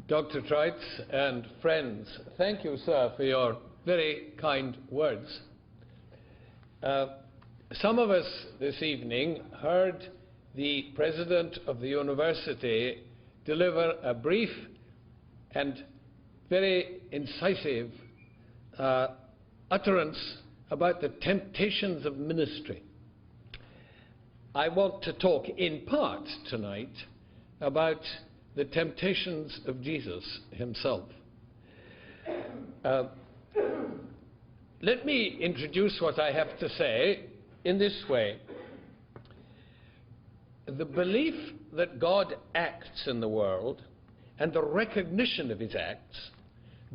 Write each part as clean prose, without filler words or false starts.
Dr. Trites and friends, thank you, sir, for your very kind words. Some of us this evening heard the president of the university deliver a brief and very incisive utterance about the temptations of ministry. I want to talk in part tonight about the temptations of Jesus himself. Let me introduce what I have to say in this way. The belief that God acts in the world and the recognition of his acts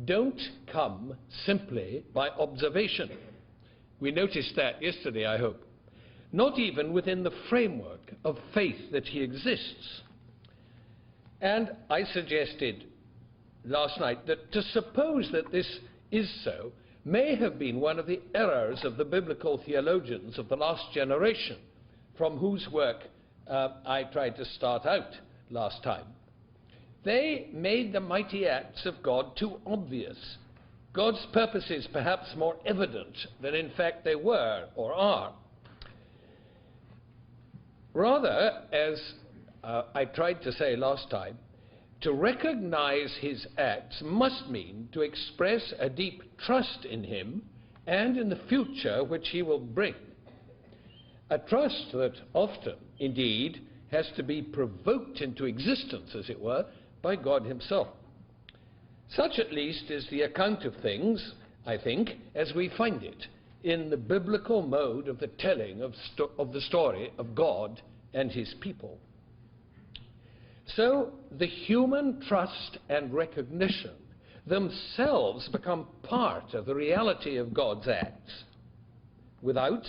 don't come simply by observation. We noticed that yesterday, I hope. Not even within the framework of faith that he exists. And I suggested last night that to suppose that this is so may have been one of the errors of the biblical theologians of the last generation, from whose work I tried to start out last time. They made the mighty acts of God too obvious, God's purposes perhaps more evident than in fact they were or are. Rather, as I tried to say last time, to recognize his acts must mean to express a deep trust in him and in the future which he will bring. A trust that often, indeed, has to be provoked into existence, as it were, by God himself. Such at least is the account of things, I think, as we find it in the biblical mode of the telling of the story of God and his people. So the human trust and recognition themselves become part of the reality of God's acts without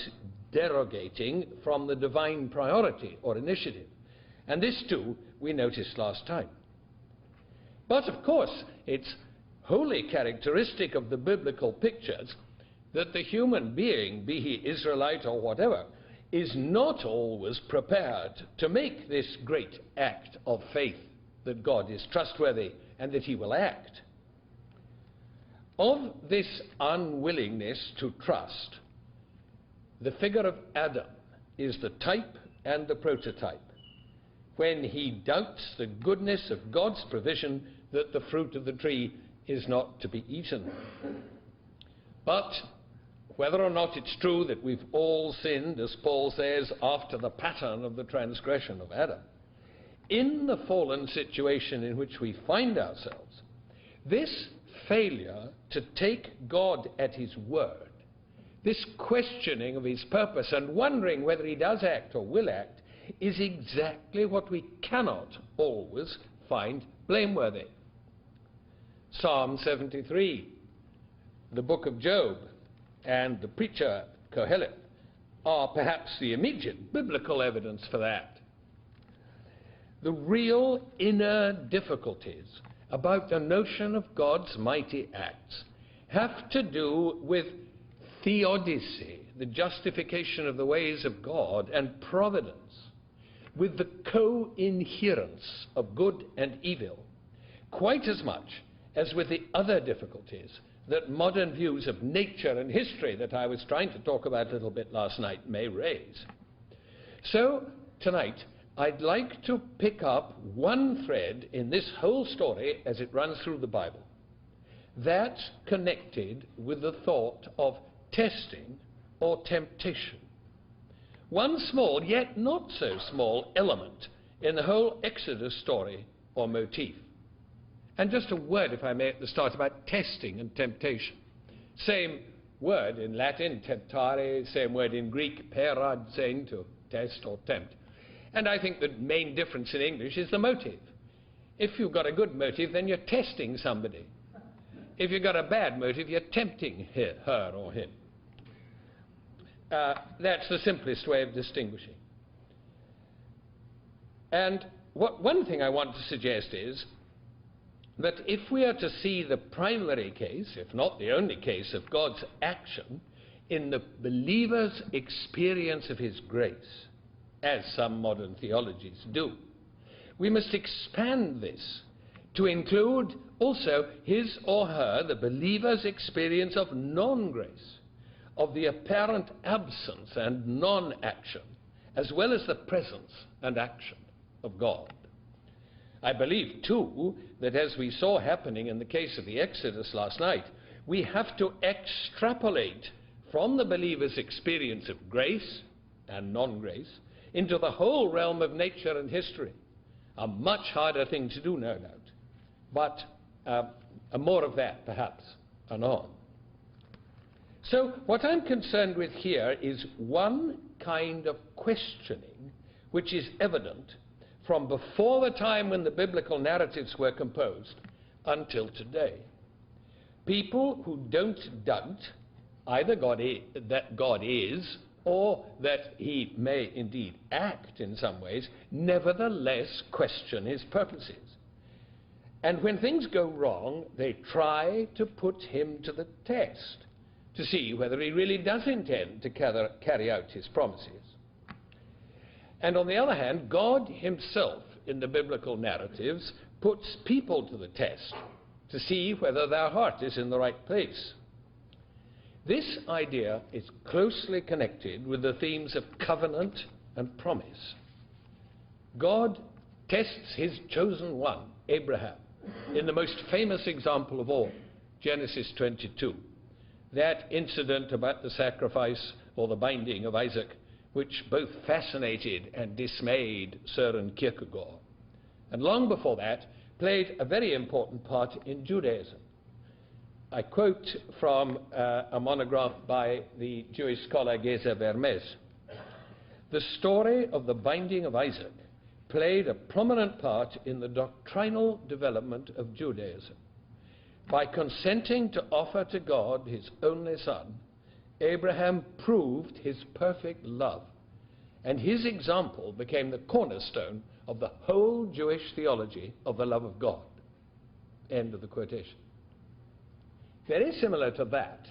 derogating from the divine priority or initiative. And this too we noticed last time. But of course it's wholly characteristic of the biblical pictures that the human being, be he Israelite or whatever, is not always prepared to make this great act of faith that God is trustworthy and that he will act. Of this unwillingness to trust, the figure of Adam is the type and the prototype, when he doubts the goodness of God's provision that the fruit of the tree is not to be eaten. But whether or not it's true that we've all sinned, as Paul says, after the pattern of the transgression of Adam, in the fallen situation in which we find ourselves, this failure to take God at his word, this questioning of his purpose and wondering whether he does act or will act, is exactly what we cannot always find blameworthy. Psalm 73, the book of Job, and the preacher Kohelet are perhaps the immediate biblical evidence for that. The real inner difficulties about the notion of God's mighty acts have to do with theodicy, the justification of the ways of God, and providence, with the co-inherence of good and evil, quite as much as with the other difficulties that modern views of nature and history that I was trying to talk about a little bit last night may raise. So tonight I'd like to pick up one thread in this whole story as it runs through the Bible, that connected with the thought of testing or temptation. One small, yet not so small, element in the whole Exodus story or motif. And just a word, if I may, at the start about testing and temptation. Same word in Latin, temptare, same word in Greek, peradzein, to test or tempt. And I think the main difference in English is the motive. If you've got a good motive, then you're testing somebody. If you've got a bad motive, you're tempting her or him. That's the simplest way of distinguishing. And one thing I want to suggest is that if we are to see the primary case, if not the only case, of God's action in the believer's experience of his grace, as some modern theologies do, we must expand this to include also his or her, the believer's experience of non-grace, of the apparent absence and non-action, as well as the presence and action of God. I believe, too, that as we saw happening in the case of the Exodus last night, we have to extrapolate from the believer's experience of grace and non-grace into the whole realm of nature and history. A much harder thing to do, no doubt, but more of that, perhaps, anon. So what I'm concerned with here is one kind of questioning which is evident from before the time when the biblical narratives were composed until today. People who don't doubt either that God is, or that he may indeed act in some ways, nevertheless question his purposes. And when things go wrong, they try to put him to the test to see whether he really does intend to carry out his promises. And on the other hand, God himself in the biblical narratives puts people to the test to see whether their heart is in the right place. This idea is closely connected with the themes of covenant and promise. God tests his chosen one, Abraham, in the most famous example of all, Genesis 22. That incident about the sacrifice or the binding of Isaac, which both fascinated and dismayed Søren Kierkegaard, and long before that played a very important part in Judaism. I quote from a monograph by the Jewish scholar Gezer Vermes. The story of the binding of Isaac played a prominent part in the doctrinal development of Judaism. By consenting to offer to God his only son, Abraham proved his perfect love, and his example became the cornerstone of the whole Jewish theology of the love of God. End of the quotation. Very similar to that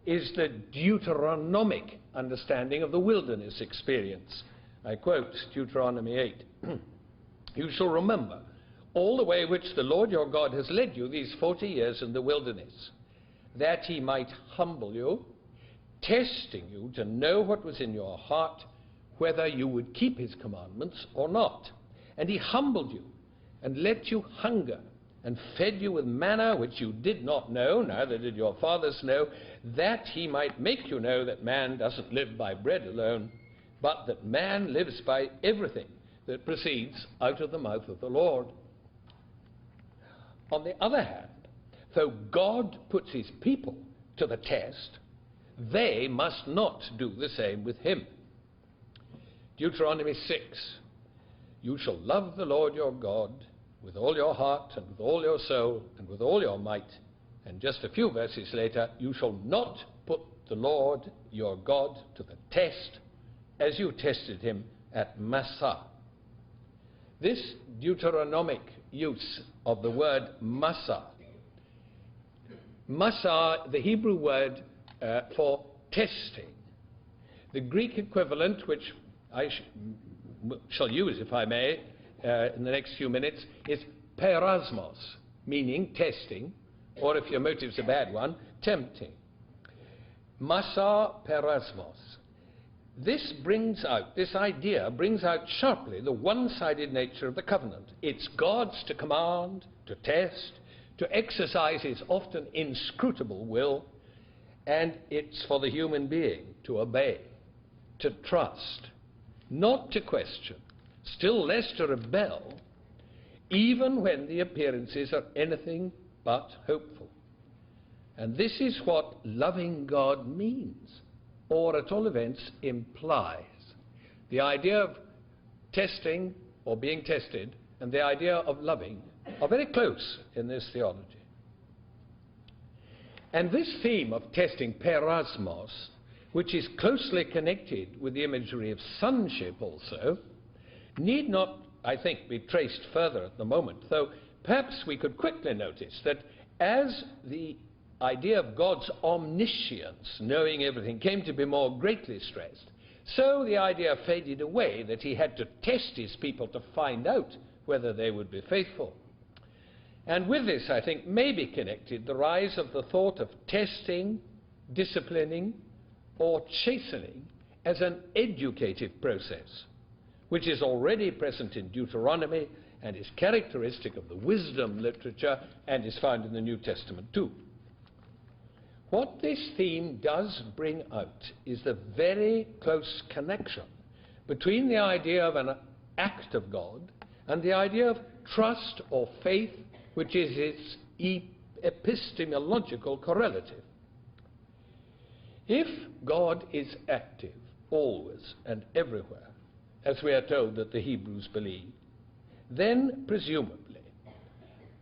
is the Deuteronomic understanding of the wilderness experience. I quote Deuteronomy 8. You shall remember all the way which the Lord your God has led you these 40 years in the wilderness, that he might humble you, testing you to know what was in your heart, whether you would keep his commandments or not. And he humbled you and let you hunger and fed you with manna which you did not know, neither did your fathers know, that he might make you know that man doesn't live by bread alone, but that man lives by everything that proceeds out of the mouth of the Lord. On the other hand, though God puts his people to the test, they must not do the same with him. Deuteronomy 6, you shall love the Lord your God with all your heart and with all your soul and with all your might. And just a few verses later, you shall not put the Lord your God to the test as you tested him at Massah. This Deuteronomic use of the word Massah, Massah, the Hebrew word for testing, the Greek equivalent, which I shall use, if I may, in the next few minutes, is perasmos, meaning testing, or if your motive's a bad one, tempting. Massah perasmos. This idea brings out sharply the one-sided nature of the covenant. It's God's to command, to test, to exercise his often inscrutable will, and it's for the human being to obey, to trust, not to question, still less to rebel, even when the appearances are anything but hopeful. And this is what loving God means, or at all events implies. The idea of testing or being tested and the idea of loving are very close in this theology. And this theme of testing, perasmos, which is closely connected with the imagery of sonship also, need not, I think, be traced further at the moment, though perhaps we could quickly notice that as the idea of God's omniscience, knowing everything, came to be more greatly stressed, so the idea faded away that he had to test his people to find out whether they would be faithful. And with this, I think, may be connected the rise of the thought of testing, disciplining, or chastening as an educative process, which is already present in Deuteronomy and is characteristic of the wisdom literature and is found in the New Testament too. What this theme does bring out is the very close connection between the idea of an act of God and the idea of trust or faith, which is its epistemological correlative. If God is active always and everywhere, as we are told that the Hebrews believe, then presumably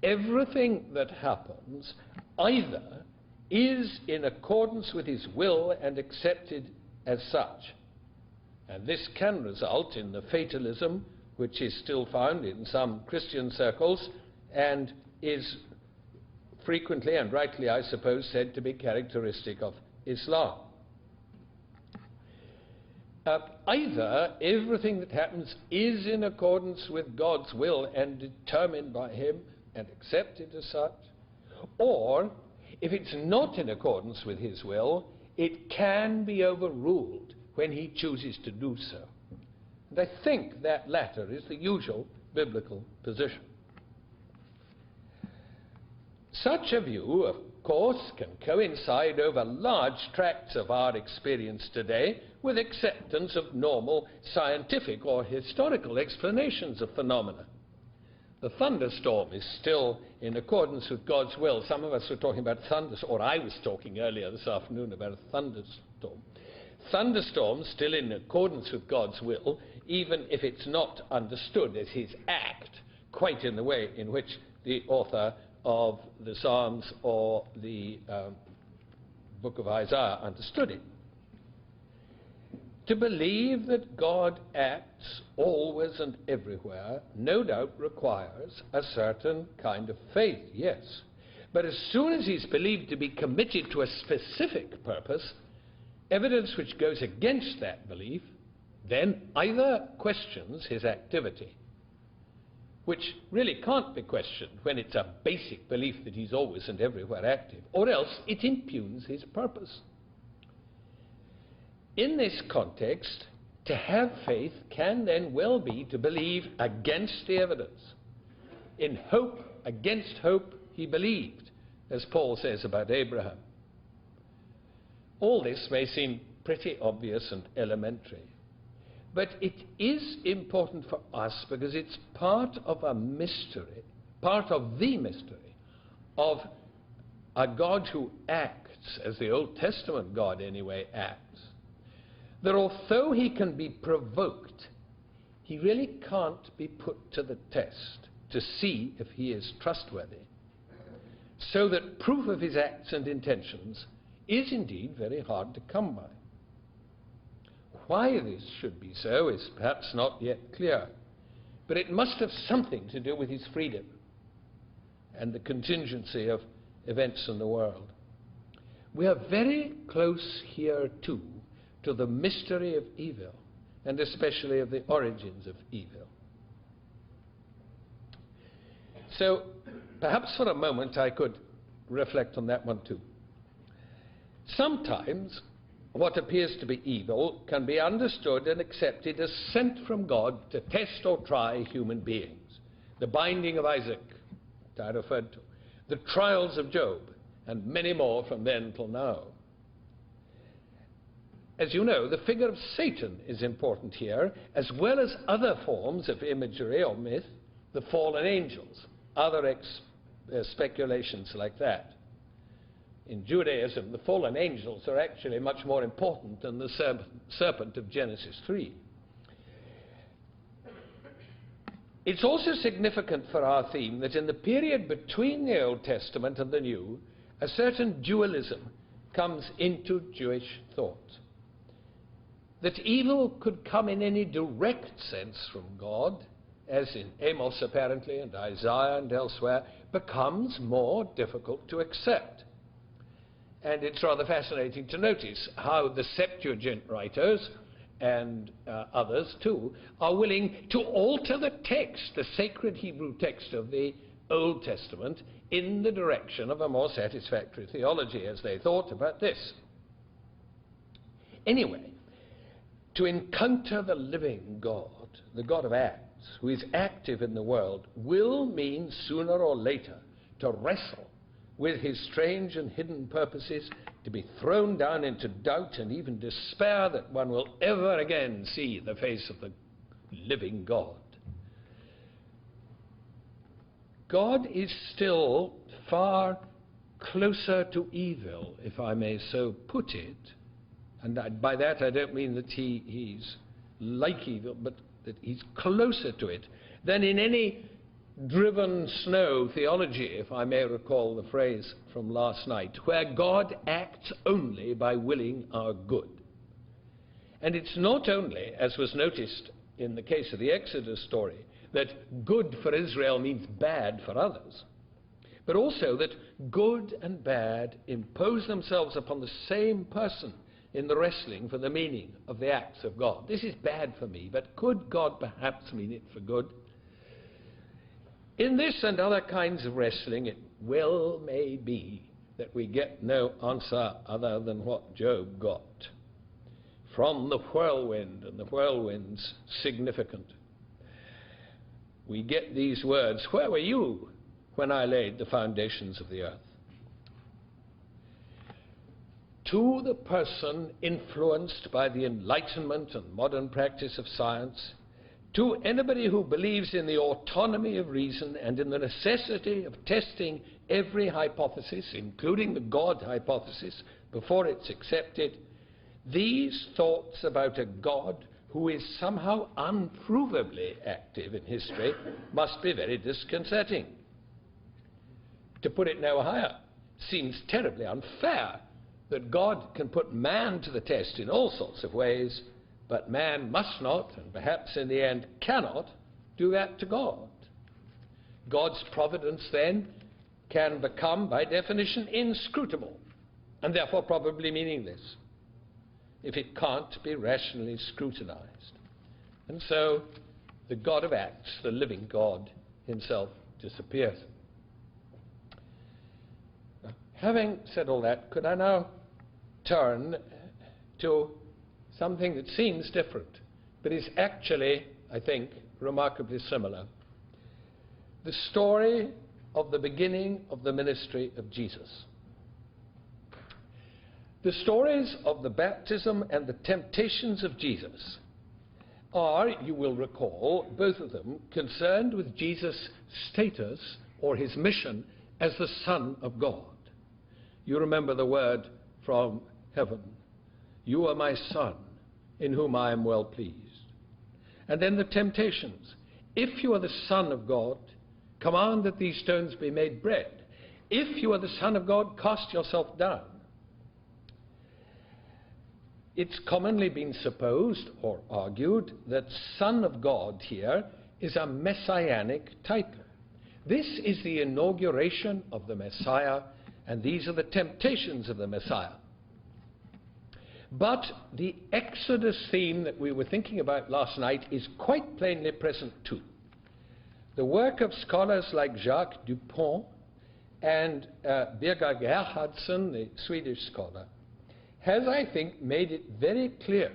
everything that happens either is in accordance with his will and accepted as such. And this can result in the fatalism which is still found in some Christian circles and is frequently and rightly, I suppose, said to be characteristic of Islam. Either everything that happens is in accordance with God's will and determined by him and accepted as such, or if it's not in accordance with his will, it can be overruled when he chooses to do so. And I think that latter is the usual biblical position. Such a view, of course, can coincide over large tracts of our experience today with acceptance of normal scientific or historical explanations of phenomena. The thunderstorm is still in accordance with God's will. Some of us were talking about thunderstorm, or I was talking earlier this afternoon about a thunderstorm. Thunderstorms still in accordance with God's will, even if it's not understood as his act, quite in the way in which the author of the Psalms or the book of Isaiah understood it. To believe that God acts always and everywhere no doubt requires a certain kind of faith, yes. But as soon as he's believed to be committed to a specific purpose, evidence which goes against that belief then either questions his activity, which really can't be questioned when it's a basic belief that he's always and everywhere active, or else it impugns his purpose. In this context, to have faith can then well be to believe against the evidence. In hope against hope he believed, as Paul says about Abraham. All this may seem pretty obvious and elementary, but it is important for us because it's part of a mystery, part of the mystery of a God who acts, as the Old Testament God anyway acts, that although he can be provoked, he really can't be put to the test to see if he is trustworthy, so that proof of his acts and intentions is indeed very hard to come by. Why this should be so is perhaps not yet clear, but it must have something to do with his freedom and the contingency of events in the world. We are very close here too to the mystery of evil, and especially of the origins of evil. So perhaps for a moment I could reflect on that one too. Sometimes what appears to be evil can be understood and accepted as sent from God to test or try human beings. The binding of Isaac, that I referred to, the trials of Job, and many more from then till now. As you know, the figure of Satan is important here, as well as other forms of imagery or myth, the fallen angels, other speculations like that. In Judaism, the fallen angels are actually much more important than the serpent of Genesis 3. It's also significant for our theme that in the period between the Old Testament and the New, a certain dualism comes into Jewish thought. That evil could come in any direct sense from God, as in Amos apparently and Isaiah and elsewhere, becomes more difficult to accept. And it's rather fascinating to notice how the Septuagint writers and others too are willing to alter the text, the sacred Hebrew text of the Old Testament in the direction of a more satisfactory theology as they thought about this. Anyway, to encounter the living God, the God of Acts, who is active in the world, will mean sooner or later to wrestle with his strange and hidden purposes, to be thrown down into doubt and even despair that one will ever again see the face of the living God. God is still far closer to evil, if I may so put it, and by that I don't mean that he's like evil, but that he's closer to it than in any driven snow theology, if I may recall the phrase from last night, where God acts only by willing our good. And it's not only, as was noticed in the case of the Exodus story, that good for Israel means bad for others, but also that good and bad impose themselves upon the same person in the wrestling for the meaning of the acts of God. This is bad for me, but could God perhaps mean it for good? In this and other kinds of wrestling, it well may be that we get no answer other than what Job got from the whirlwind, and the whirlwind's significant. We get these words, "Where were you when I laid the foundations of the earth?" To the person influenced by the Enlightenment and modern practice of science, to anybody who believes in the autonomy of reason and in the necessity of testing every hypothesis, including the God hypothesis, before it's accepted, these thoughts about a God who is somehow unprovably active in history must be very disconcerting. To put it no higher, seems terribly unfair that God can put man to the test in all sorts of ways, but man must not, and perhaps in the end cannot, do that to God. God's providence then can become, by definition, inscrutable, and therefore probably meaningless, if it can't be rationally scrutinized. And so the God of Acts, the living God himself, disappears. Now, having said all that, could I now turn to something that seems different, but is actually, I think, remarkably similar. The story of the beginning of the ministry of Jesus. The stories of the baptism and the temptations of Jesus are, you will recall, both of them concerned with Jesus' status or his mission as the Son of God. You remember the word from heaven, "You are my Son, in whom I am well pleased." And then the temptations. "If you are the Son of God, command that these stones be made bread. If you are the Son of God, cast yourself down." It's commonly been supposed or argued that Son of God here is a messianic title. This is the inauguration of the Messiah, and these are the temptations of the Messiah. But the Exodus theme that we were thinking about last night is quite plainly present too. The work of scholars like Jacques Dupont and Birger Gerhardsson, the Swedish scholar, has, I think, made it very clear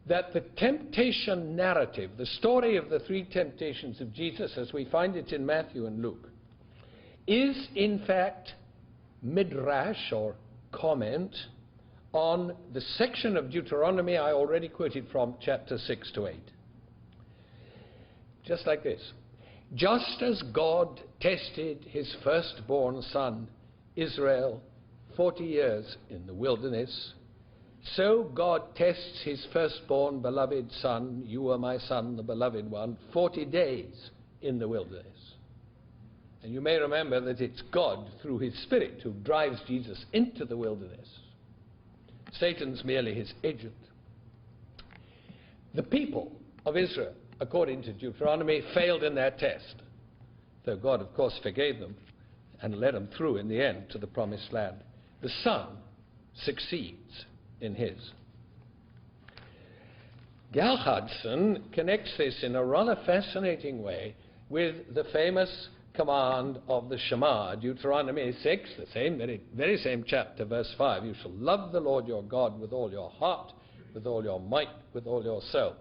that the temptation narrative, the story of the three temptations of Jesus as we find it in Matthew and Luke, is in fact midrash or comment on the section of Deuteronomy I already quoted from, chapter 6 to 8. Just like this. Just as God tested his firstborn son, Israel, 40 years in the wilderness, so God tests his firstborn beloved son, "You are my son, the beloved one," 40 days in the wilderness. And you may remember that it's God, through his Spirit, who drives Jesus into the wilderness. Satan's merely his agent. The people of Israel, according to Deuteronomy, failed in their test, though God, of course, forgave them and led them through in the end to the promised land. The Son succeeds in his. Gerhardsson connects this in a rather fascinating way with the famous command of the Shema, Deuteronomy 6, the same, very same chapter, verse 5. You shall love the Lord your God with all your heart, with all your might, with all your soul.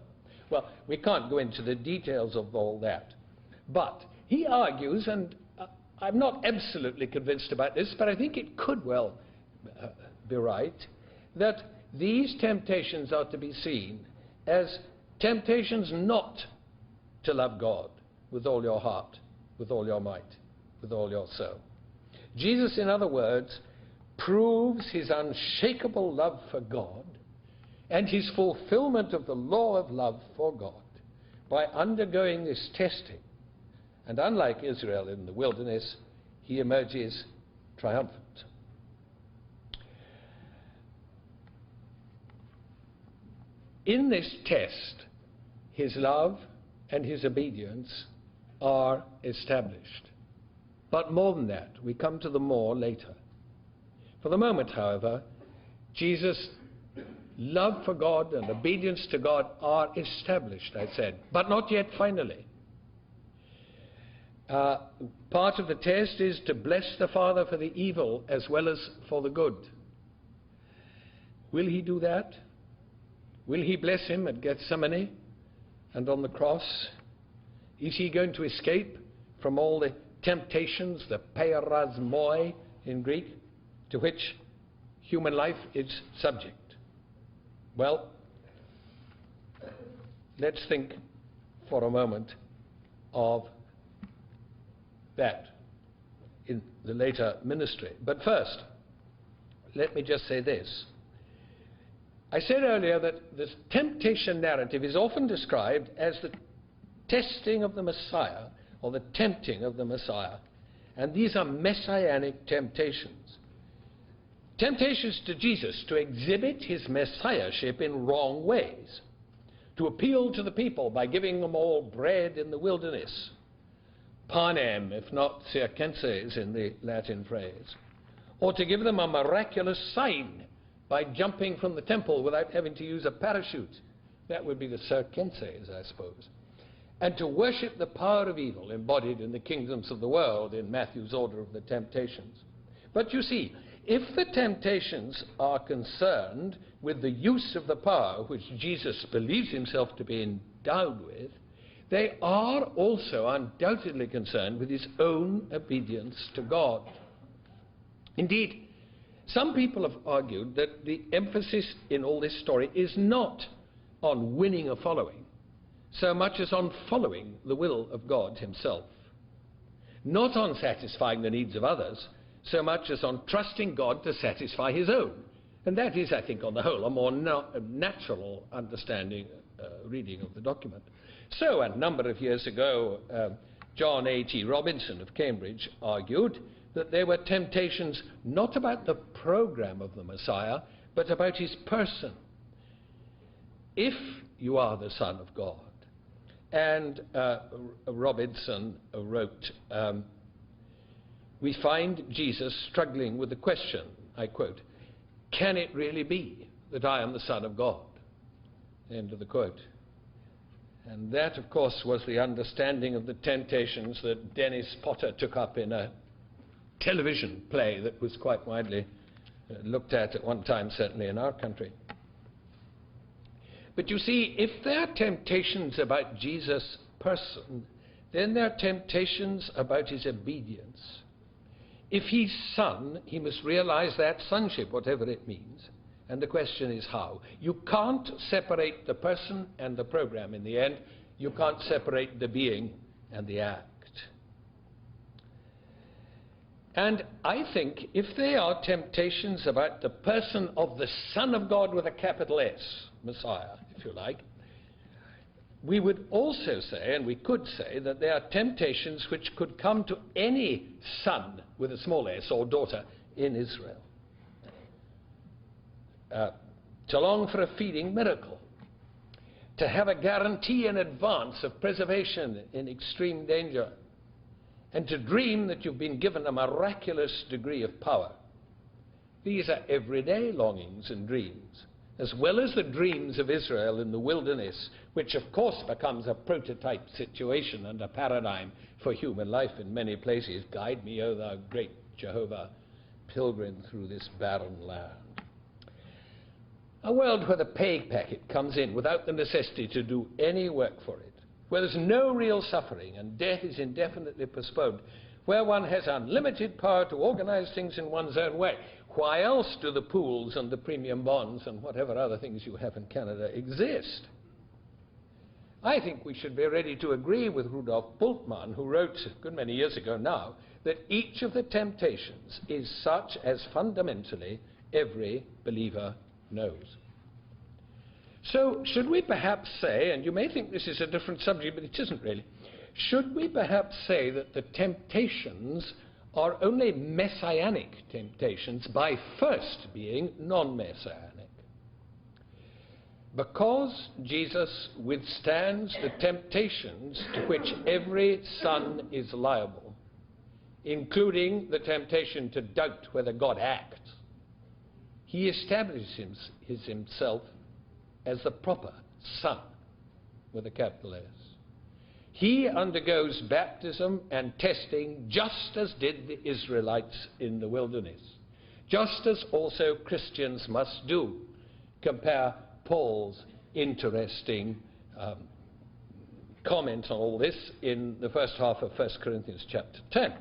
Well, we can't go into the details of all that. But he argues, and I'm not absolutely convinced about this, but I think it could well be right, that these temptations are to be seen as temptations not to love God with all your heart, with all your might, with all your soul. Jesus, in other words, proves his unshakable love for God and his fulfillment of the law of love for God by undergoing this testing. And unlike Israel in the wilderness, he emerges triumphant. In this test, his love and his obedience are established. But more than that, we come to the more later. For the moment, however, Jesus' love for God and obedience to God are established, I said, but not yet finally. Part of the test is to bless the Father for the evil as well as for the good. Will he do that? Will he bless him at Gethsemane and on the cross? Is he going to escape from all the temptations, the peirasmoi in Greek, to which human life is subject? Well, let's think for a moment of that in the later ministry. But first, let me just say this. I said earlier that the temptation narrative is often described as the testing of the Messiah, or the tempting of the Messiah. And these are messianic temptations. Temptations to Jesus to exhibit his messiahship in wrong ways, to appeal to the people by giving them all bread in the wilderness, panem, if not circenses in the Latin phrase, or to give them a miraculous sign by jumping from the temple without having to use a parachute. That would be the circenses, I suppose. And to worship the power of evil embodied in the kingdoms of the world in Matthew's order of the temptations. But you see, if the temptations are concerned with the use of the power which Jesus believes himself to be endowed with, they are also undoubtedly concerned with his own obedience to God. Indeed, some people have argued that the emphasis in all this story is not on winning a following, so much as on following the will of God himself. Not on satisfying the needs of others, so much as on trusting God to satisfy his own. And that is, I think, on the whole, a more natural understanding, reading of the document. So, a number of years ago, John A.T. Robinson of Cambridge argued that there were temptations not about the program of the Messiah, but about his person. If you are the Son of God. And Robinson wrote, we find Jesus struggling with the question, I quote, "Can it really be that I am the Son of God?" End of the quote. And that, of course, was the understanding of the temptations that Dennis Potter took up in a television play that was quite widely looked at one time, certainly in our country. But you see, if there are temptations about Jesus' person, then there are temptations about his obedience. If he's son, he must realize that sonship, whatever it means. And the question is how. You can't separate the person and the program in the end. You can't separate the being and the act. And I think if there are temptations about the person of the Son of God with a capital S, Messiah, if you like, we would also say, and we could say, that there are temptations which could come to any son with a small s or daughter in Israel. To long for a feeding miracle, to have a guarantee in advance of preservation in extreme danger, and to dream that you've been given a miraculous degree of power. These are everyday longings and dreams, as well as the dreams of Israel in the wilderness, which of course becomes a prototype situation and a paradigm for human life in many places. Guide me, O thou great Jehovah, pilgrim through this barren land. A world where the pay packet comes in without the necessity to do any work for it, where there's no real suffering and death is indefinitely postponed, where one has unlimited power to organize things in one's own way. Why else do the pools and the premium bonds and whatever other things you have in Canada exist? I think we should be ready to agree with Rudolf Bultmann, who wrote a good many years ago now, that each of the temptations is such as fundamentally every believer knows. So should we perhaps say, and you may think this is a different subject, but it isn't really, should we perhaps say that the temptations are only messianic temptations by first being non-messianic? Because Jesus withstands the temptations to which every son is liable, including the temptation to doubt whether God acts, he establishes himself as the proper son with a capital S. He undergoes baptism and testing just as did the Israelites in the wilderness, just as also Christians must do. Compare Paul's interesting comment on all this in the first half of 1 Corinthians chapter 10.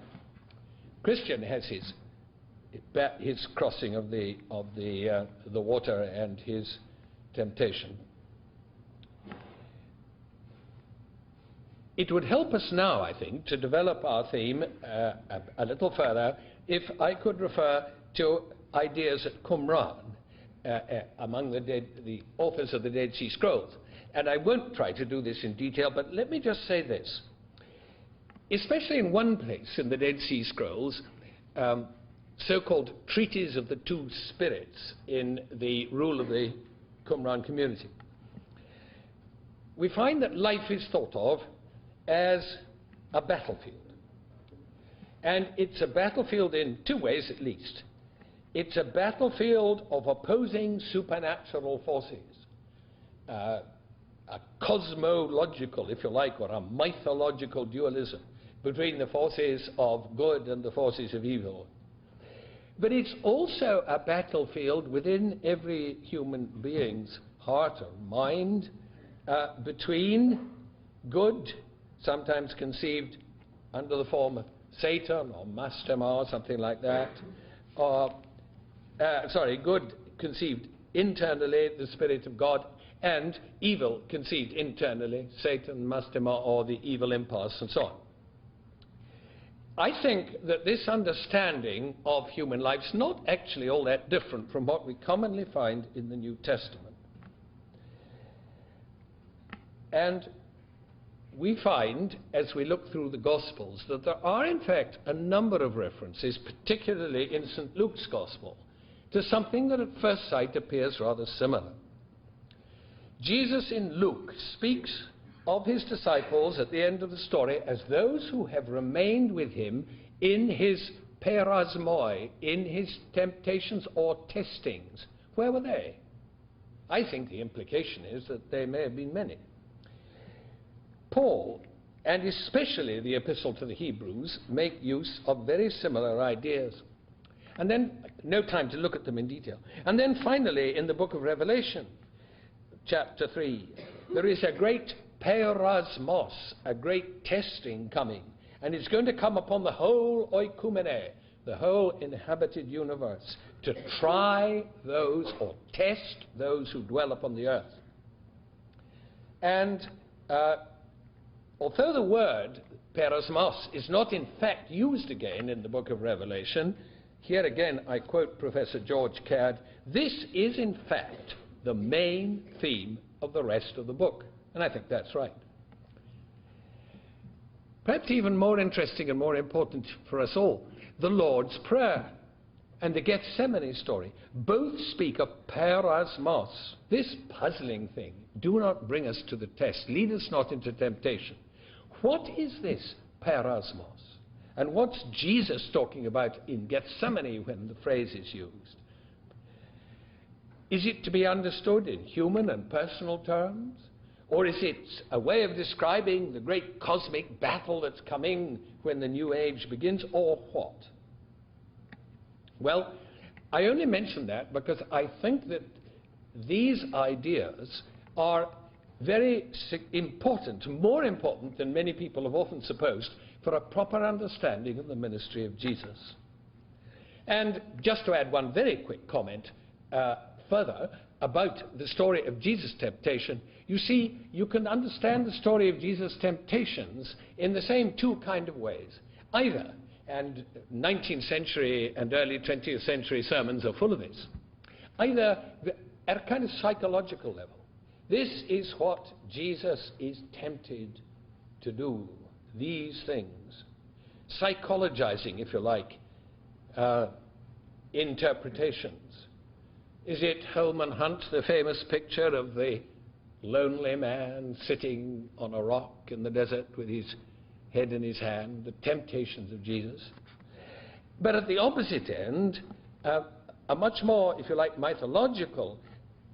Christian has his crossing of the water and his temptation. It would help us now, I think, to develop our theme a little further if I could refer to ideas at Qumran among the authors of the Dead Sea Scrolls. And I won't try to do this in detail, but let me just say this. Especially in one place in the Dead Sea Scrolls, so-called treaties of the two spirits in the rule of the Qumran community, we find that life is thought of as a battlefield. And it's a battlefield in two ways at least. It's a battlefield of opposing supernatural forces, a cosmological, if you like, or a mythological dualism between the forces of good and the forces of evil. But it's also a battlefield within every human being's heart or mind between good, sometimes conceived under the form of Satan or Mastema or something like that, or good conceived internally, the Spirit of God, and evil conceived internally, Satan, Mastema, or the evil impulse, and so on. I think that this understanding of human life is not actually all that different from what we commonly find in the New Testament. And we find, as we look through the Gospels, that there are in fact a number of references, particularly in St. Luke's Gospel, to something that at first sight appears rather similar. Jesus in Luke speaks of his disciples at the end of the story as those who have remained with him in his perasmoi, in his temptations or testings. Where were they? I think the implication is that they may have been many. Paul, and especially the Epistle to the Hebrews, make use of very similar ideas. And then, no time to look at them in detail. And then finally, in the book of Revelation, chapter 3, there is a great perasmos, a great testing coming. And it's going to come upon the whole oikumene, the whole inhabited universe, to try those or test those who dwell upon the earth. And although the word perasmos is not in fact used again in the book of Revelation, here again I quote Professor George Caird, this is in fact the main theme of the rest of the book. And I think that's right. Perhaps even more interesting and more important for us all, the Lord's Prayer and the Gethsemane story both speak of perasmos, this puzzling thing. Do not bring us to the test. Lead us not into temptation. What is this perasmos? And what's Jesus talking about in Gethsemane when the phrase is used? Is it to be understood in human and personal terms? Or is it a way of describing the great cosmic battle that's coming when the new age begins, or what? Well, I only mention that because I think that these ideas are very important, more important than many people have often supposed, for a proper understanding of the ministry of Jesus. And just to add one very quick comment further about the story of Jesus' temptation, you see, you can understand the story of Jesus' temptations in the same two kind of ways. Either, and 19th century and early 20th century sermons are full of this, either at a kind of psychological level. This is what Jesus is tempted to do, these things. Psychologizing, if you like, interpretations. Is it Holman Hunt, the famous picture of the lonely man sitting on a rock in the desert with his head in his hand, the temptations of Jesus? But at the opposite end, a much more, if you like, mythological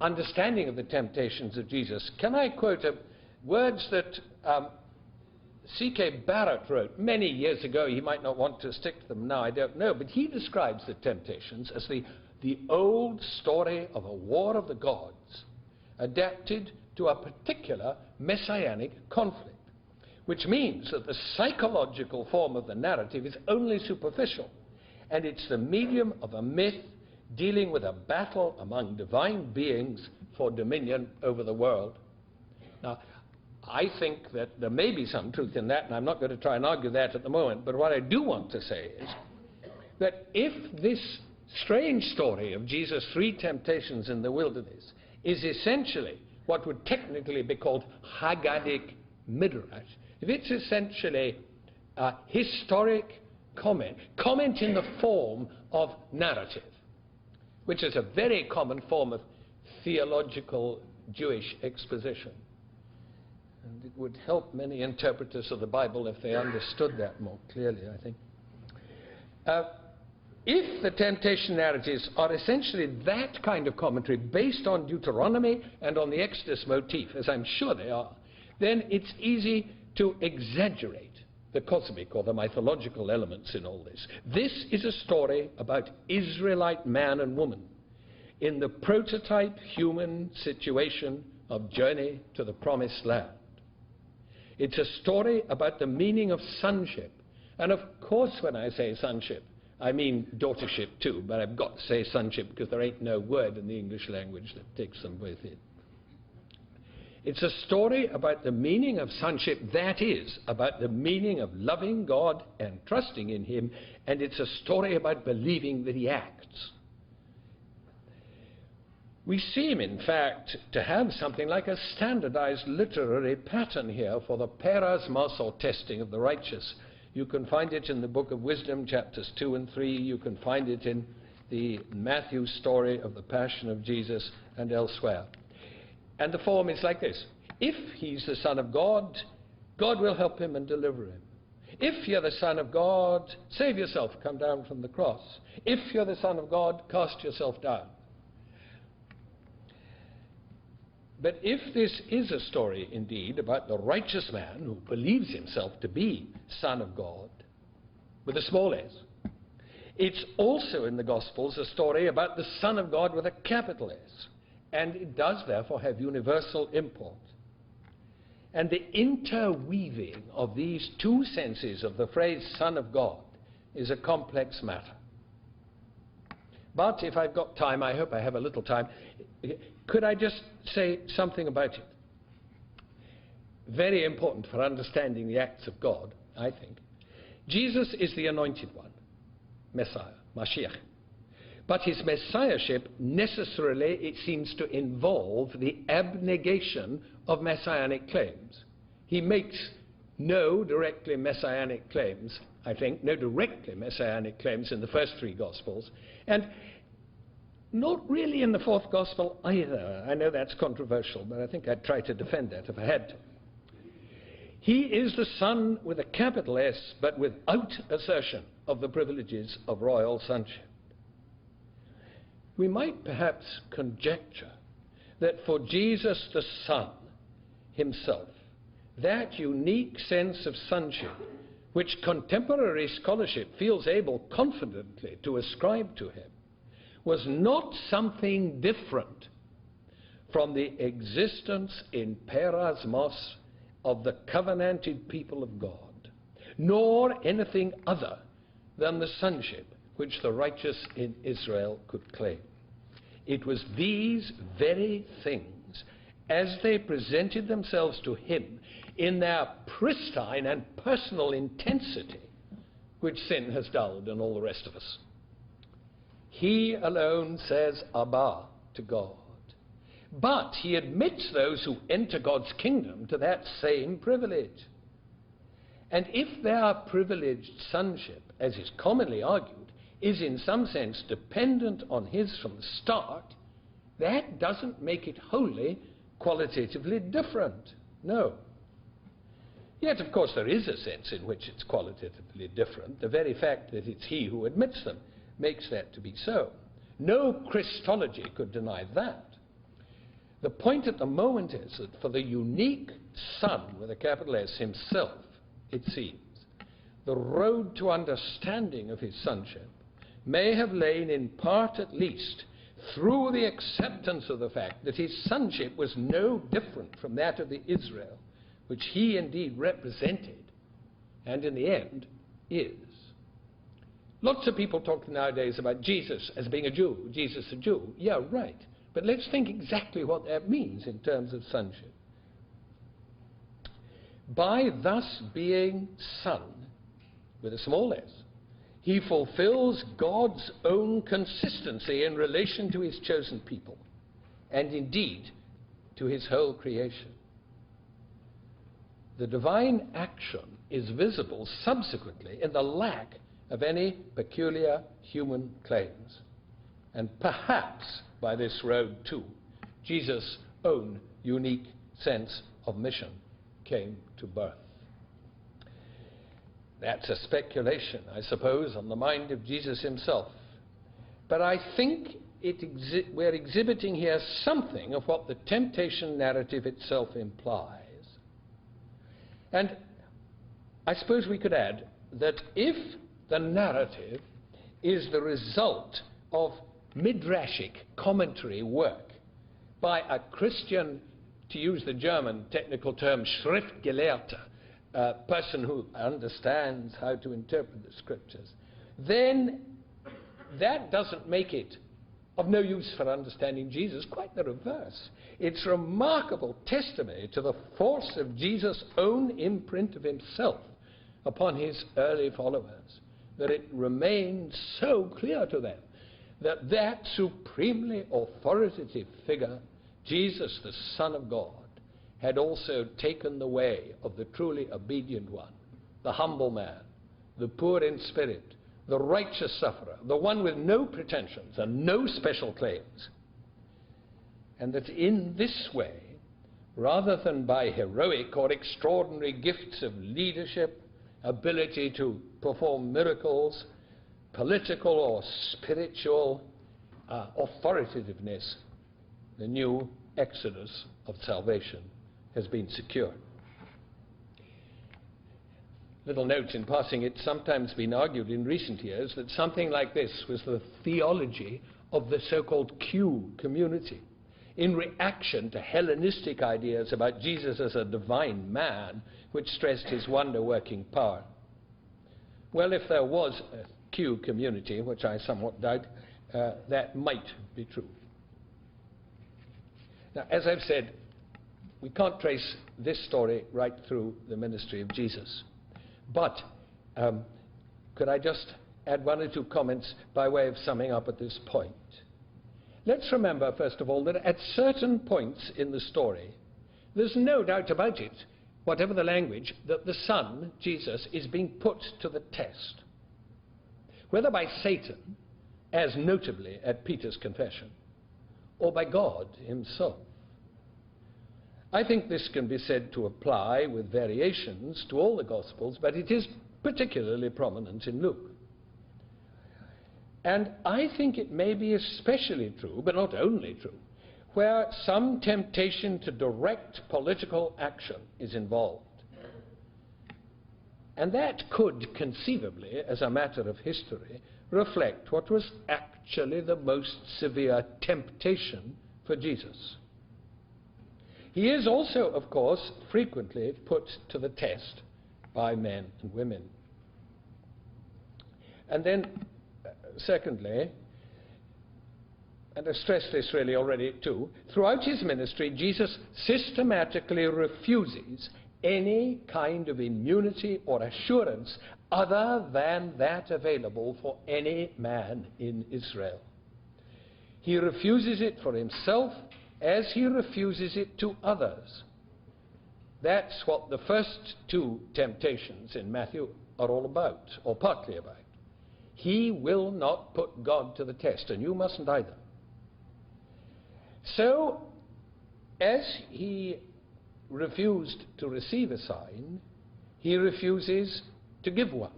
understanding of the temptations of Jesus. Can I quote words that C.K. Barrett wrote many years ago? He might not want to stick to them now, I don't know, but he describes the temptations as the old story of a war of the gods adapted to a particular messianic conflict, which means that the psychological form of the narrative is only superficial, and it's the medium of a myth dealing with a battle among divine beings for dominion over the world. Now, I think that there may be some truth in that, and I'm not going to try and argue that at the moment, but what I do want to say is that if this strange story of Jesus' 3 temptations in the wilderness is essentially what would technically be called Haggadic Midrash, if it's essentially a historic comment in the form of narrative, which is a very common form of theological Jewish exposition, and it would help many interpreters of the Bible if they understood that more clearly, I think. If the temptation narratives are essentially that kind of commentary based on Deuteronomy and on the Exodus motif, as I'm sure they are, then it's easy to exaggerate the cosmic or the mythological elements in all this. This is a story about Israelite man and woman in the prototype human situation of journey to the promised land. It's a story about the meaning of sonship. And of course, when I say sonship, I mean daughtership too, but I've got to say sonship because there ain't no word in the English language that takes them both in. It's a story about the meaning of sonship, that is, about the meaning of loving God and trusting in Him, and it's a story about believing that He acts. We seem, in fact, to have something like a standardized literary pattern here for the perasmos, or testing of the righteous. You can find it in the Book of Wisdom, chapters 2 and 3. You can find it in the Matthew story of the Passion of Jesus and elsewhere. And the form is like this. If he's the Son of God, God will help him and deliver him. If you're the Son of God, save yourself, come down from the cross. If you're the Son of God, cast yourself down. But if this is a story, indeed, about the righteous man who believes himself to be Son of God, with a small s, it's also in the Gospels a story about the Son of God with a capital S, and it does therefore have universal import. And the interweaving of these two senses of the phrase Son of God is a complex matter. But if I've got time, I hope I have a little time, could I just say something about it? Very important for understanding the acts of God, I think. Jesus is the anointed one, Messiah, Mashiach. But his messiahship necessarily, it seems to involve the abnegation of messianic claims. He makes no directly messianic claims, I think, no directly messianic claims in the first 3 Gospels, and not really in the 4th Gospel either. I know that's controversial, but I think I'd try to defend that if I had to. He is the Son with a capital S, but without assertion of the privileges of royal sonship. we might perhaps conjecture that for Jesus the Son himself, that unique sense of sonship which contemporary scholarship feels able confidently to ascribe to him was not something different from the existence in perasmos of the covenanted people of God, nor anything other than the sonship which the righteous in Israel could claim. It was these very things, as they presented themselves to him in their pristine and personal intensity, which sin has dulled in all the rest of us. He alone says Abba to God, but he admits those who enter God's kingdom to that same privilege. And if their privileged sonship, as is commonly argued, is in some sense dependent on his from the start, that doesn't make it wholly qualitatively different. No. Yet, of course, there is a sense in which it's qualitatively different. The very fact that it's he who admits them makes that to be so. No Christology could deny that. The point at the moment is that for the unique Son, with a capital S, himself, it seems, the road to understanding of his sonship may have lain in part at least through the acceptance of the fact that his sonship was no different from that of the Israel which he indeed represented, and in the end is. Lots of people talk nowadays about Jesus as being a Jew, Jesus a Jew. Yeah, right. But let's think exactly what that means in terms of sonship. By thus being Son, with a small s, he fulfills God's own consistency in relation to his chosen people, and indeed to his whole creation. The divine action is visible subsequently in the lack of any peculiar human claims. And perhaps by this road too, Jesus' own unique sense of mission came to birth. That's a speculation, I suppose, on the mind of Jesus himself. But I think we're exhibiting here something of what the temptation narrative itself implies. And I suppose we could add that if the narrative is the result of midrashic commentary work by a Christian, to use the German technical term, Schriftgelehrter, a person who understands how to interpret the scriptures, then that doesn't make it of no use for understanding Jesus. Quite the reverse. It's remarkable testimony to the force of Jesus' own imprint of himself upon his early followers, that it remained so clear to them that that supremely authoritative figure, Jesus, the Son of God, had also taken the way of the truly obedient one, the humble man, the poor in spirit, the righteous sufferer, the one with no pretensions and no special claims. And that in this way, rather than by heroic or extraordinary gifts of leadership, ability to perform miracles, political or spiritual authoritativeness, the new exodus of salvation has been secured. Little note in passing, it's sometimes been argued in recent years that something like this was the theology of the so-called Q community, in reaction to Hellenistic ideas about Jesus as a divine man, which stressed his wonder-working power. Well, if there was a Q community, which I somewhat doubt, that might be true. Now, as I've said, we can't trace this story right through the ministry of Jesus. But could I just add one or two comments by way of summing up at this point? Let's remember, first of all, that at certain points in the story, there's no doubt about it, whatever the language, that the Son, Jesus, is being put to the test. Whether by Satan, as notably at Peter's confession, or by God himself. I think this can be said to apply with variations to all the Gospels, but it is particularly prominent in Luke. And I think it may be especially true, but not only true, where some temptation to direct political action is involved. And that could conceivably, as a matter of history, reflect what was actually the most severe temptation for Jesus. He is also, of course, frequently put to the test by men and women. And then, secondly, and I stressed this really already too, throughout his ministry, Jesus systematically refuses any kind of immunity or assurance other than that available for any man in Israel. He refuses it for himself as he refuses it to others. That's what the first two temptations in Matthew are all about, or partly about. He will not put God to the test, and you mustn't either. So, as he refused to receive a sign, he refuses to give one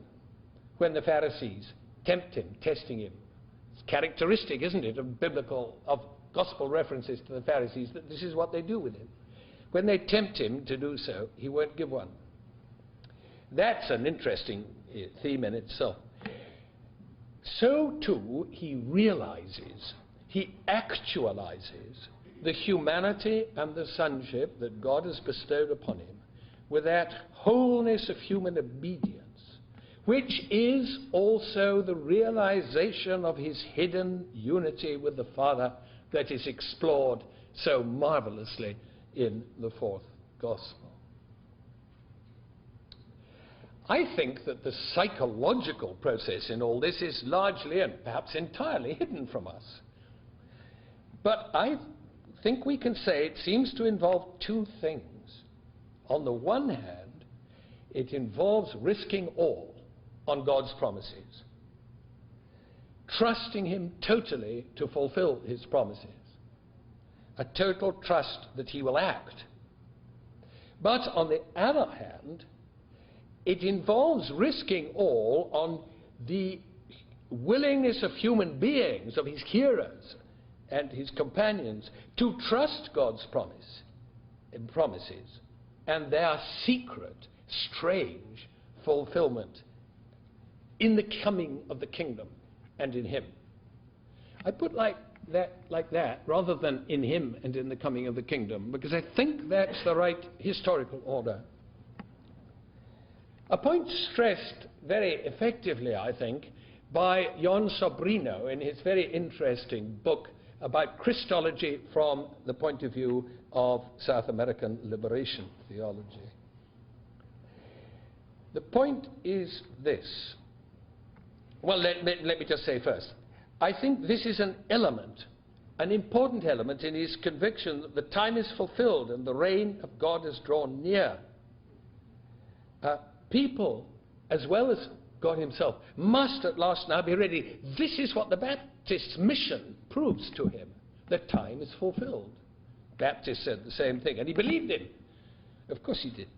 when the Pharisees tempt him, testing him. It's characteristic, isn't it, of gospel references to the Pharisees, that this is what they do with him. When they tempt him to do so, he won't give one. That's an interesting theme in itself. So too, he realizes, he actualizes the humanity and the sonship that God has bestowed upon him with that wholeness of human obedience, which is also the realization of his hidden unity with the Father that is explored so marvelously in the fourth gospel. I think that the psychological process in all this is largely and perhaps entirely hidden from us. But I think we can say it seems to involve two things. On the one hand, it involves risking all on God's promises, trusting him totally to fulfill his promises, a total trust that he will act. But on the other hand, it involves risking all on the willingness of human beings, of his hearers and his companions, to trust God's promises and their secret, strange fulfillment in the coming of the kingdom and in him. I put like that rather than in him and in the coming of the kingdom, because I think that's the right historical order. A point stressed very effectively, I think, by Jon Sobrino in his very interesting book about Christology from the point of view of South American liberation theology. The point is this. Well, let me just say first, I think this is an element, an important element in his conviction that the time is fulfilled and the reign of God is drawn near. People, as well as God himself, must at last now be ready. This is what the Baptist's mission proves to him. The time is fulfilled. Baptist said the same thing, and he believed him. Of course he did.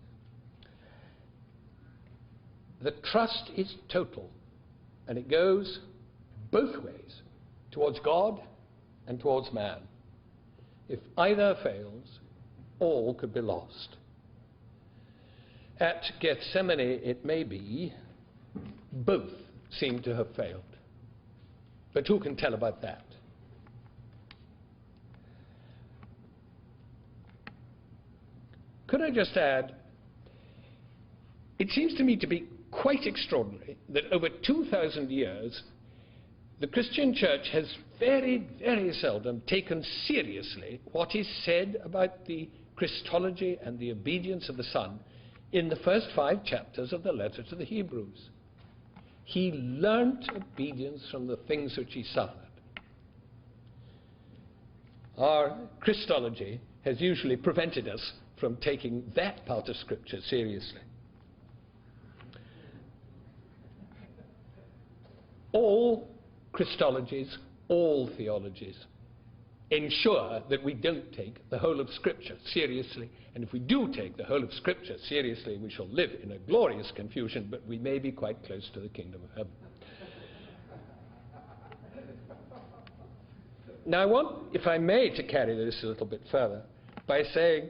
The trust is total, and it goes both ways, towards God and towards man. If either fails, all could be lost. At Gethsemane, it may be, both seem to have failed. But who can tell about that? Could I just add, it seems to me to be quite extraordinary that over 2,000 years, the Christian church has very, very seldom taken seriously what is said about the Christology and the obedience of the Son in the first 5 chapters of the letter to the Hebrews. He learnt obedience from the things which he suffered. Our Christology has usually prevented us from taking that part of Scripture seriously. All Christologies, all theologies ensure that we don't take the whole of Scripture seriously. And if we do take the whole of Scripture seriously, we shall live in a glorious confusion, but we may be quite close to the kingdom of heaven. Now I want, if I may, to carry this a little bit further by saying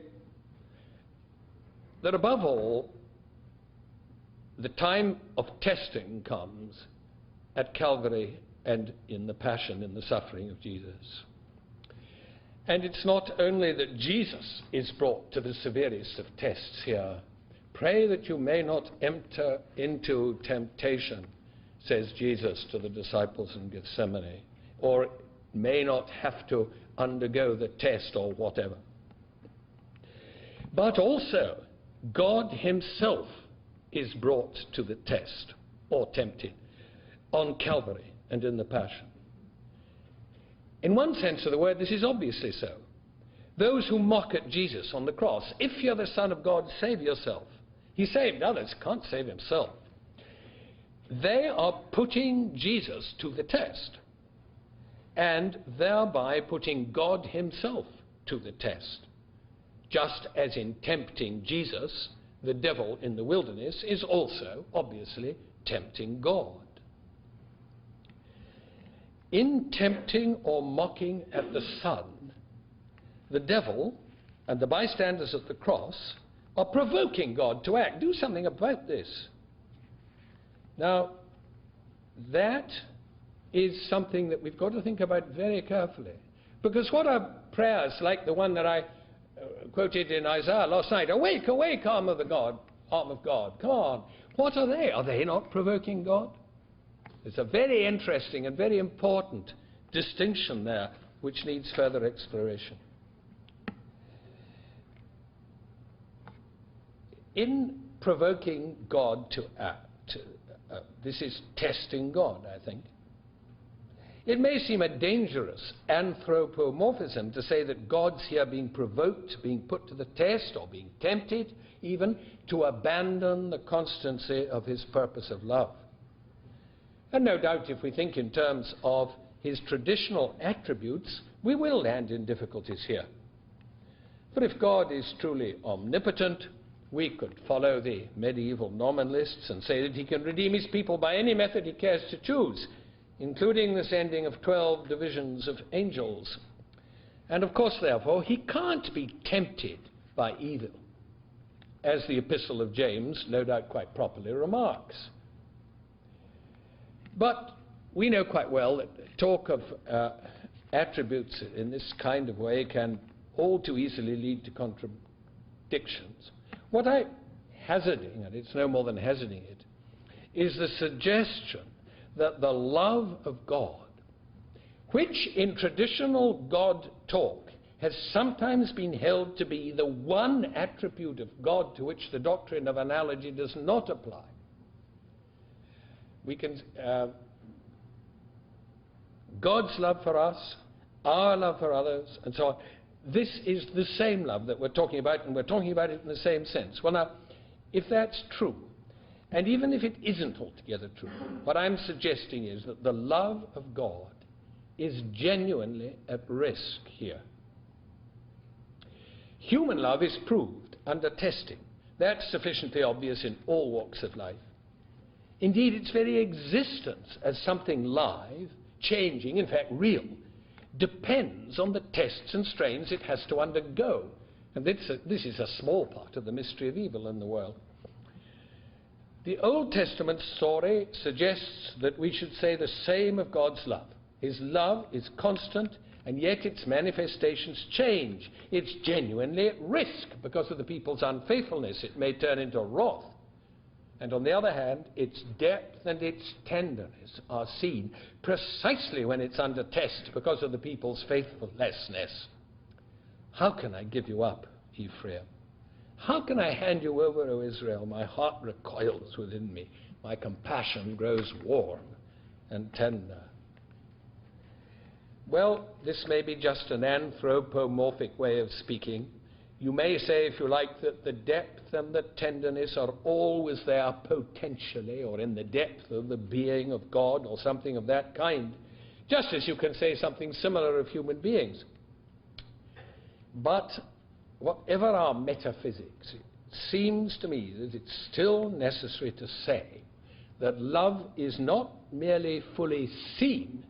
that above all, the time of testing comes at Calvary and in the passion, in the suffering of Jesus. And it's not only that Jesus is brought to the severest of tests here. Pray that you may not enter into temptation, says Jesus to the disciples in Gethsemane, or may not have to undergo the test or whatever. But also, God himself is brought to the test, or tempted, on Calvary and in the Passion. In one sense of the word, this is obviously so. Those who mock at Jesus on the cross, if you're the Son of God, save yourself. He saved others, can't save himself. They are putting Jesus to the test, and thereby putting God himself to the test. Just as in tempting Jesus, the devil in the wilderness is also, obviously, tempting God. In tempting or mocking at the Son, the devil and the bystanders at the cross are provoking God to act. Do something about this. Now, that is something that we've got to think about very carefully. Because what are prayers like the one that I quoted in Isaiah last night? Awake, awake, arm of God. Come on. What are they? Are they not provoking God? There's a very interesting and very important distinction there which needs further exploration. In provoking God to act, this is testing God, I think. It may seem a dangerous anthropomorphism to say that God's here being provoked, being put to the test, or being tempted even to abandon the constancy of his purpose of love. And no doubt if we think in terms of his traditional attributes, we will land in difficulties here. For if God is truly omnipotent, we could follow the medieval nominalists and say that he can redeem his people by any method he cares to choose, including the sending of 12 divisions of angels. And of course, therefore, he can't be tempted by evil, as the Epistle of James no doubt quite properly remarks. But we know quite well that talk of attributes in this kind of way can all too easily lead to contradictions. What I'm hazarding, and it's no more than hazarding it, is the suggestion that the love of God, which in traditional God talk has sometimes been held to be the one attribute of God to which the doctrine of analogy does not apply. We can, God's love for us, our love for others, and so on. This is the same love that we're talking about, and we're talking about it in the same sense. Well, now, if that's true, and even if it isn't altogether true, what I'm suggesting is that the love of God is genuinely at risk here. Human love is proved under testing. That's sufficiently obvious in all walks of life. Indeed, its very existence as something live, changing, in fact real, depends on the tests and strains it has to undergo. And this is a small part of the mystery of evil in the world. The Old Testament story suggests that we should say the same of God's love. His love is constant, and yet its manifestations change. It's genuinely at risk because of the people's unfaithfulness. It may turn into wrath. And on the other hand, its depth and its tenderness are seen precisely when it's under test because of the people's faithfulness. How can I give you up, Ephraim? How can I hand you over, O Israel? My heart recoils within me. My compassion grows warm and tender. Well, this may be just an anthropomorphic way of speaking. You may say, if you like, that the depth and the tenderness are always there potentially, or in the depth of the being of God, or something of that kind, just as you can say something similar of human beings. But whatever our metaphysics, it seems to me that it's still necessary to say that love is not merely fully seen,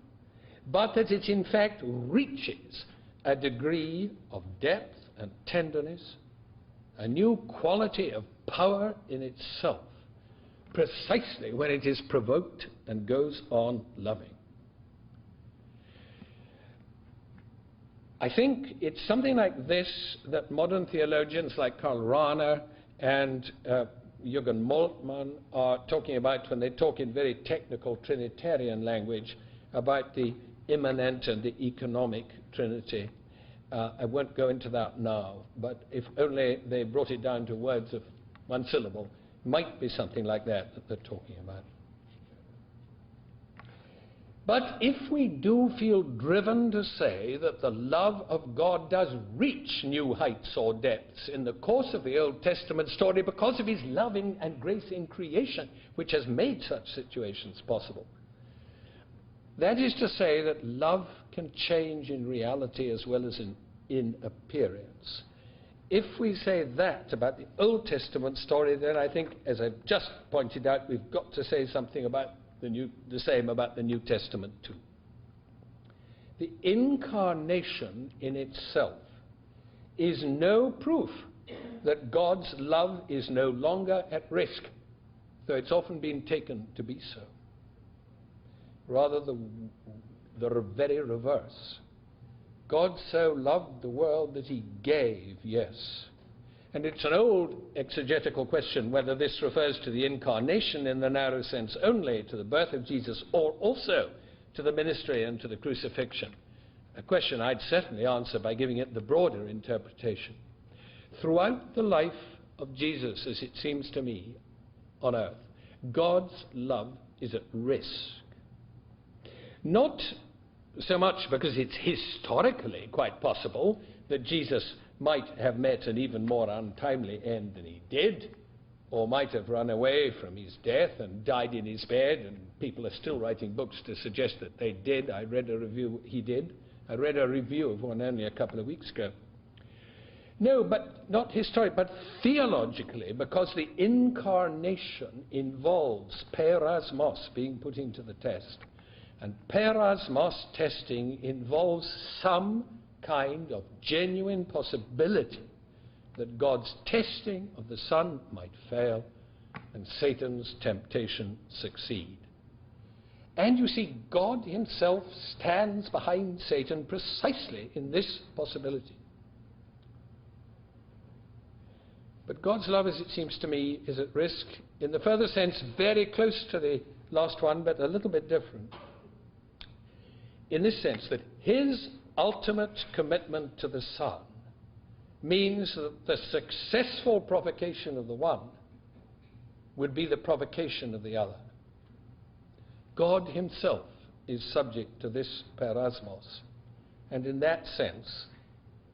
but that it in fact reaches a degree of depth and tenderness, a new quality of power in itself, precisely when it is provoked and goes on loving. I think it's something like this that modern theologians like Karl Rahner and Jürgen Moltmann are talking about when they talk in very technical Trinitarian language about the immanent and the economic Trinity. I won't go into that now, but if only they brought it down to words of one syllable, might be something like that that they're talking about. But if we do feel driven to say that the love of God does reach new heights or depths in the course of the Old Testament story because of his loving and grace in creation, which has made such situations possible, that is to say that love can change in reality as well as in appearance. If we say that about the Old Testament story, then I think, as I've just pointed out, we've got to say something about the same about the New Testament too. The incarnation in itself is no proof that God's love is no longer at risk, though it's often been taken to be so. Rather, the very reverse. God so loved the world that he gave, yes. And it's an old exegetical question whether this refers to the incarnation in the narrow sense only, to the birth of Jesus, or also to the ministry and to the crucifixion. A question I'd certainly answer by giving it the broader interpretation. Throughout the life of Jesus, as it seems to me, on earth, God's love is at risk. Not so much because it's historically quite possible that Jesus might have met an even more untimely end than he did, or might have run away from his death and died in his bed, and people are still writing books to suggest that they did. I read a review, he did. I read a review of one only a couple of weeks ago. No, but not historic, but theologically, because the incarnation involves perasmos, being put into the test. And perasmos testing involves some kind of genuine possibility that God's testing of the Son might fail and Satan's temptation succeed. And you see, God himself stands behind Satan precisely in this possibility. But God's love, as it seems to me, is at risk in the further sense, very close to the last one, but a little bit different. In this sense, that his ultimate commitment to the Son means that the successful provocation of the one would be the provocation of the other. God himself is subject to this perasmos, and in that sense,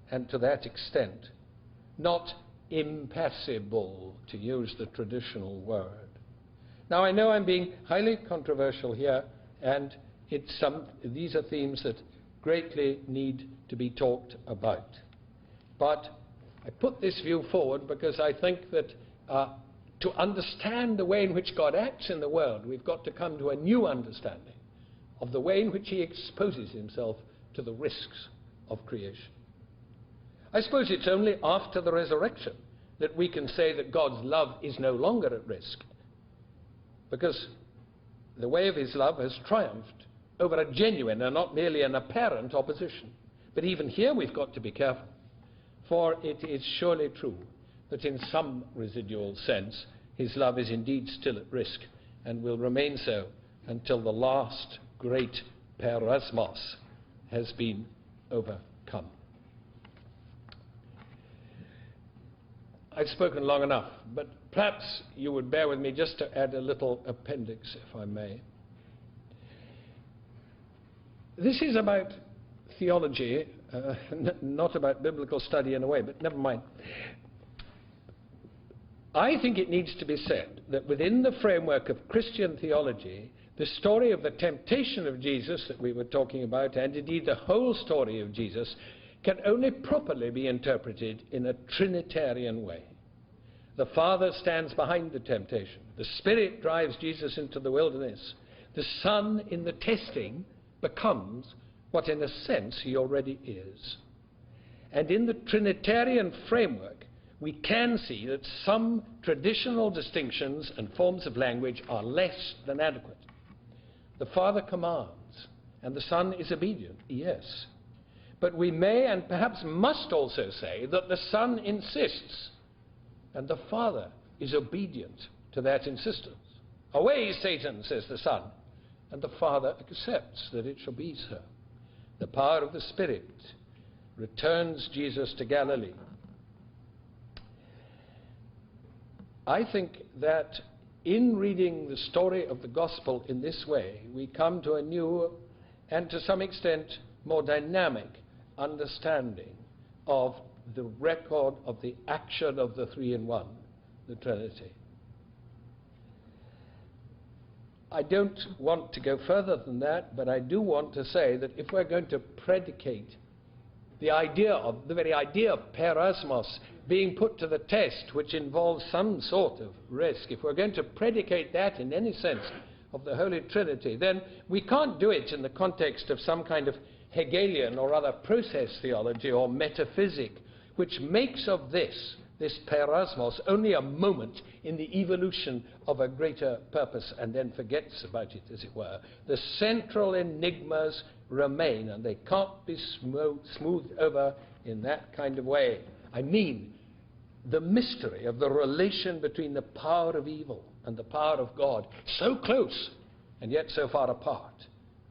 and to that extent, not impassible, to use the traditional word. Now, I know I'm being highly controversial here, and these are themes that greatly need to be talked about. But I put this view forward because I think that to understand the way in which God acts in the world, we've got to come to a new understanding of the way in which he exposes himself to the risks of creation. I suppose it's only after the resurrection that we can say that God's love is no longer at risk, because the way of his love has triumphed over a genuine and not merely an apparent opposition. But even here we've got to be careful, for it is surely true that in some residual sense his love is indeed still at risk and will remain so until the last great perasmos has been overcome. I've spoken long enough, but perhaps you would bear with me just to add a little appendix, if I may. This is about theology, not about biblical study in a way, but never mind. I think it needs to be said that within the framework of Christian theology, the story of the temptation of Jesus that we were talking about, and indeed the whole story of Jesus, can only properly be interpreted in a Trinitarian way. The Father stands behind the temptation. The Spirit drives Jesus into the wilderness. The Son, in the testing, becomes what in a sense he already is. And in the Trinitarian framework, we can see that some traditional distinctions and forms of language are less than adequate. The Father commands, and the Son is obedient, yes. But we may and perhaps must also say that the Son insists, and the Father is obedient to that insistence. Away, Satan, says the Son, and the Father accepts that it shall be so. The power of the Spirit returns Jesus to Galilee. I think that in reading the story of the gospel in this way, we come to a new and to some extent more dynamic understanding of the record of the action of the three in one, the Trinity. I don't want to go further than that, but I do want to say that if we're going to predicate the very idea of perasmos being put to the test, which involves some sort of risk, if we're going to predicate that in any sense of the Holy Trinity, then we can't do it in the context of some kind of Hegelian or other process theology or metaphysic, which makes of this perasmos only a moment in the evolution of a greater purpose and then forgets about it, as it were. The central enigmas remain, and they can't be smoothed over in that kind of way. I mean, the mystery of the relation between the power of evil and the power of God, so close and yet so far apart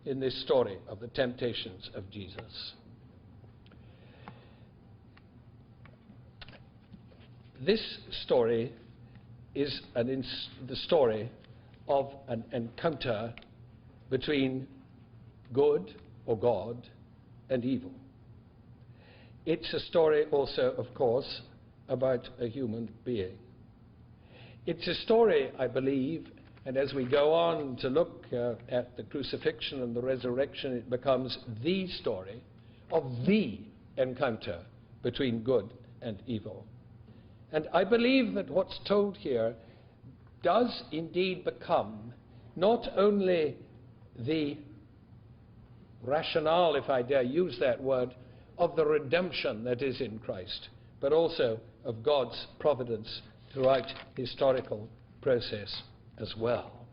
in this story of the temptations of Jesus. This story is the story of an encounter between good, or God, and evil. It's a story also, of course, about a human being. It's a story, I believe, and as we go on to look at the crucifixion and the resurrection, it becomes the story of the encounter between good and evil. And I believe that what's told here does indeed become not only the rationale, if I dare use that word, of the redemption that is in Christ, but also of God's providence throughout historical process as well.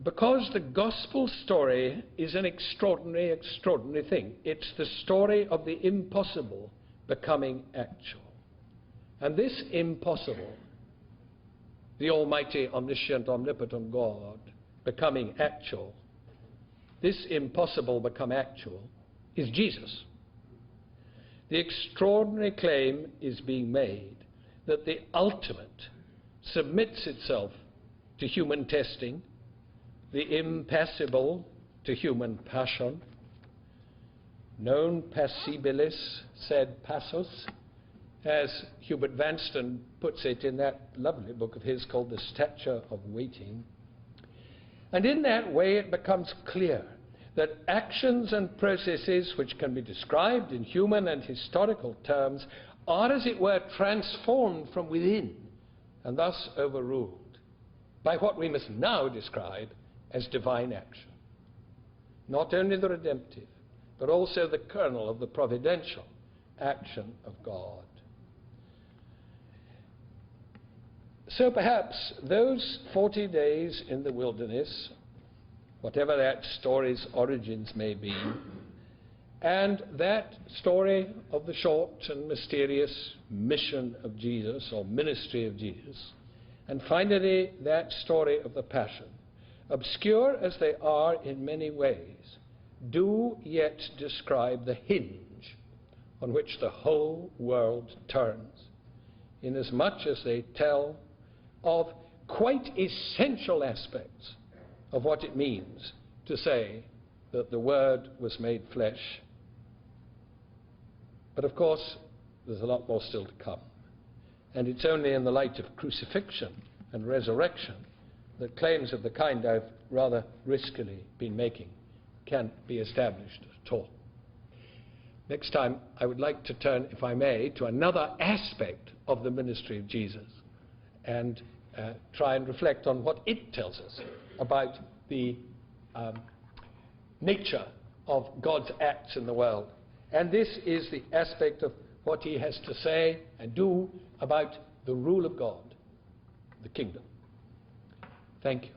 Because the gospel story is an extraordinary, extraordinary thing. It's the story of the impossible becoming actual. And this impossible, the almighty, omniscient, omnipotent God becoming actual, this impossible become actual, is Jesus. The extraordinary claim is being made that the ultimate submits itself to human testing, the impassible to human passion, non passibilis sed passus, as Hubert Vanston puts it in that lovely book of his called The Stature of Waiting. And in that way it becomes clear that actions and processes which can be described in human and historical terms are, as it were, transformed from within and thus overruled by what we must now describe as divine action. Not only the redemptive, but also the kernel of the providential action of God. So perhaps those 40 days in the wilderness, whatever that story's origins may be, and that story of the short and mysterious mission of Jesus, or ministry of Jesus, and finally that story of the Passion, obscure as they are in many ways, do yet describe the hinge on which the whole world turns, inasmuch as they tell of quite essential aspects of what it means to say that the Word was made flesh. But of course, there's a lot more still to come. And it's only in the light of crucifixion and resurrection that claims of the kind I've rather riskily been making can be established at all. Next time, I would like to turn, if I may, to another aspect of the ministry of Jesus and try and reflect on what it tells us about the nature of God's acts in the world. And this is the aspect of what he has to say and do about the rule of God, the kingdom. Thank you.